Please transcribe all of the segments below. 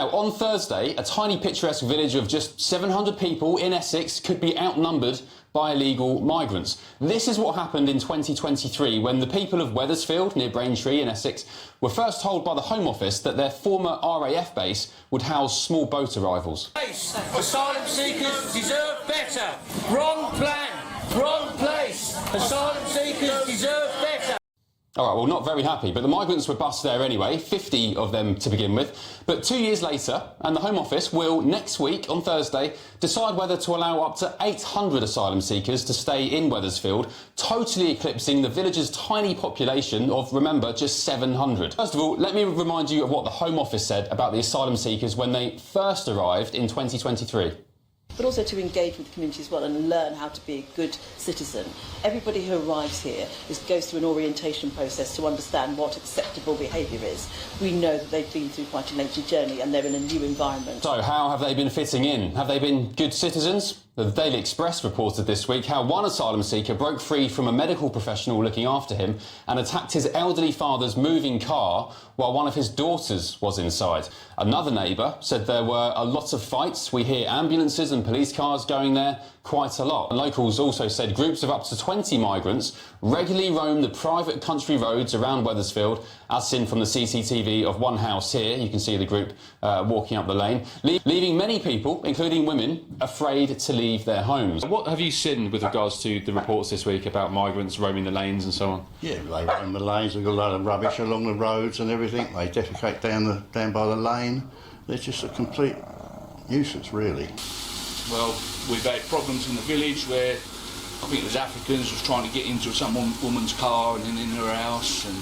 Now, on Thursday, a tiny picturesque village of just 700 people in Essex could be outnumbered by illegal migrants. This is what happened in 2023 when the people of Wethersfield, near Braintree in Essex, were first told by the Home Office that their former RAF base would house small boat arrivals. Asylum seekers deserve better. Wrong plan, wrong place. Asylum seekers deserve better. All right, well, not very happy, but the migrants were bussed there anyway, 50 of them to begin with. But 2 years later, and the Home Office will, next week, on Thursday, decide whether to allow up to 800 asylum seekers to stay in Wethersfield, totally eclipsing the village's tiny population of, remember, just 700. First of all, let me remind you of what the Home Office said about the asylum seekers when they first arrived in 2023. But also to engage with the community as well and learn how to be a good citizen. Everybody who arrives here goes through an orientation process to understand what acceptable behaviour is. We know that they've been through quite a lengthy journey and they're in a new environment. So how have they been fitting in? Have they been good citizens? The Daily Express reported this week how one asylum seeker broke free from a medical professional looking after him and attacked his elderly father's moving car while one of his daughters was inside. Another neighbour said there were a lot of fights. We hear ambulances and police cars going there quite a lot. And locals also said groups of up to 20 migrants regularly roam the private country roads around Wethersfield, as seen from the CCTV of one house here. You can see the group walking up the lane, leaving many people, including women, afraid to leave their homes. What have you seen with regards to the reports this week about migrants roaming the lanes and so on? Yeah, they roam the lanes, they've got a lot of rubbish along the roads and everything. They defecate down by the lane. They're just a complete nuisance, really. Well, we've had problems in the village where I think there's Africans was trying to get into some woman's car and then in her house, and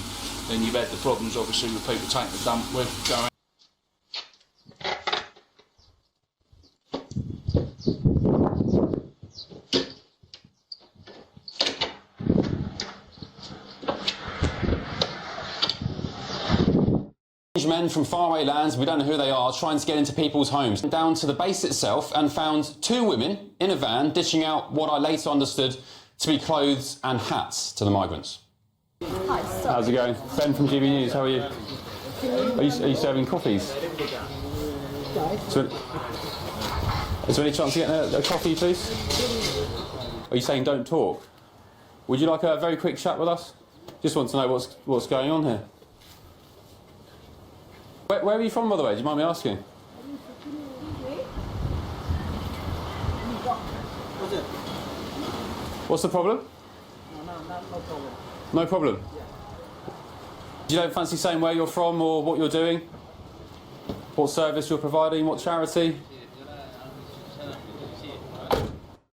then you've had the problems obviously with people taking the dump with going. Men from faraway lands, we don't know who they are, trying to get into people's homes. Down to the base itself and found two women in a van dishing out what I later understood to be clothes and hats to the migrants. Hi, how's it going? Ben from GB News, how are you? Are you serving coffees? Is there any chance of getting a coffee, please? Are you saying don't talk? Would you like a very quick chat with us? Just want to know what's going on here. Where are you from, by the way? Do you mind me asking? What's the problem? No problem. No problem? Yeah. You don't fancy saying where you're from or what you're doing? What service you're providing? What charity?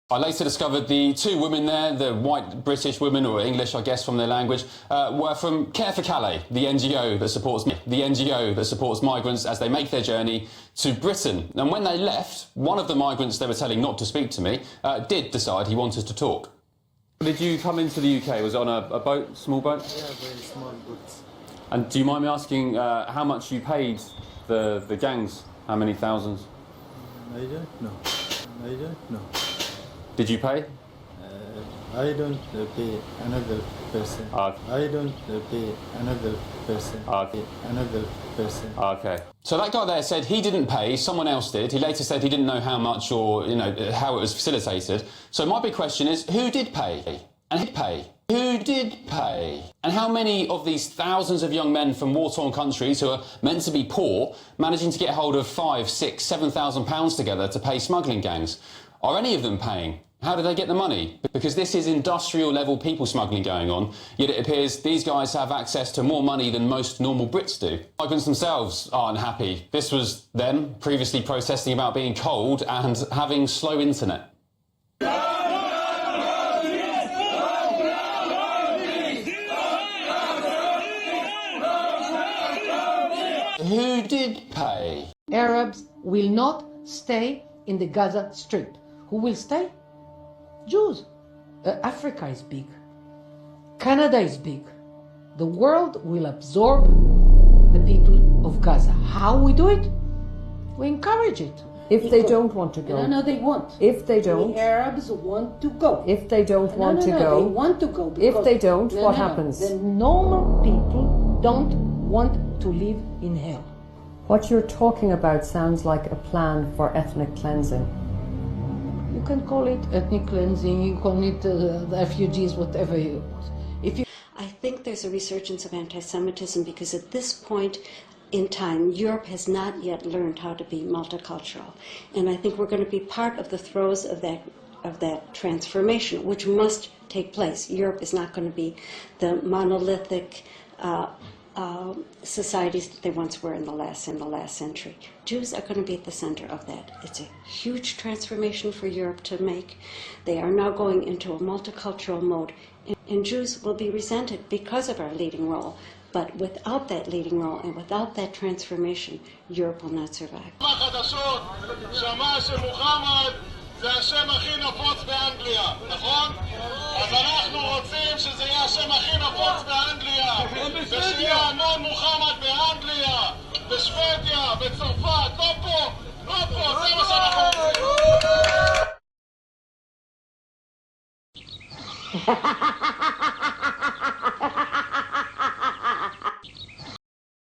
I later discovered the two women there, the white British women, or English, I guess, from their language, were from Care for Calais, the NGO that supports migrants as they make their journey to Britain. And when they left, one of the migrants they were telling not to speak to me did decide he wanted to talk. Did you come into the UK? Was it on a boat, small boat? Yeah, very small boats. And do you mind me asking how much you paid the gangs? How many thousands? I don't know. I don't know. Did you pay? I don't pay another person. I don't pay another person. Another person. Okay. So that guy there said he didn't pay, someone else did. He later said he didn't know how much or, how it was facilitated. So my big question is, who did pay? And who pay? Who did pay? And how many of these thousands of young men from war-torn countries who are meant to be poor, managing to get hold of £5,000, £6,000, £7,000 together to pay smuggling gangs? Are any of them paying? How do they get the money? Because this is industrial level people smuggling going on, yet it appears these guys have access to more money than most normal Brits do. Migrants themselves aren't happy. This was them previously protesting about being cold and having slow internet. Who did pay? Arabs will not stay in the Gaza Strip. Who will stay? Jews. Africa is big. Canada is big. The world will absorb the people of Gaza. How we do it? We encourage it. If they don't want to go. No, they won't. If they don't. The Arabs want to go. If they don't want to go. They want to go. If they don't, what happens? The normal people don't want to live in hell. What you're talking about sounds like a plan for ethnic cleansing. You can call it ethnic cleansing, you call it refugees, whatever you want. I think there's a resurgence of anti-Semitism because at this point in time, Europe has not yet learned how to be multicultural. And I think we're going to be part of the throes of that transformation, which must take place. Europe is not going to be the monolithic societies that they once were in the last century. Jews are going to be at the center of that. It's a huge transformation for Europe to make. They are now going into a multicultural mode, and Jews will be resented because of our leading role. But without that leading role and without that transformation, Europe will not survive. זה השם הכי נפוץ באנגליה, נכון? אז אנחנו רוצים שזה יהיה השם הכי נפוץ באנגליה ושיהיה המון מוחמד באנגליה, בשוודיה, בצרפת, לא פה, זה מה שאנחנו רוצים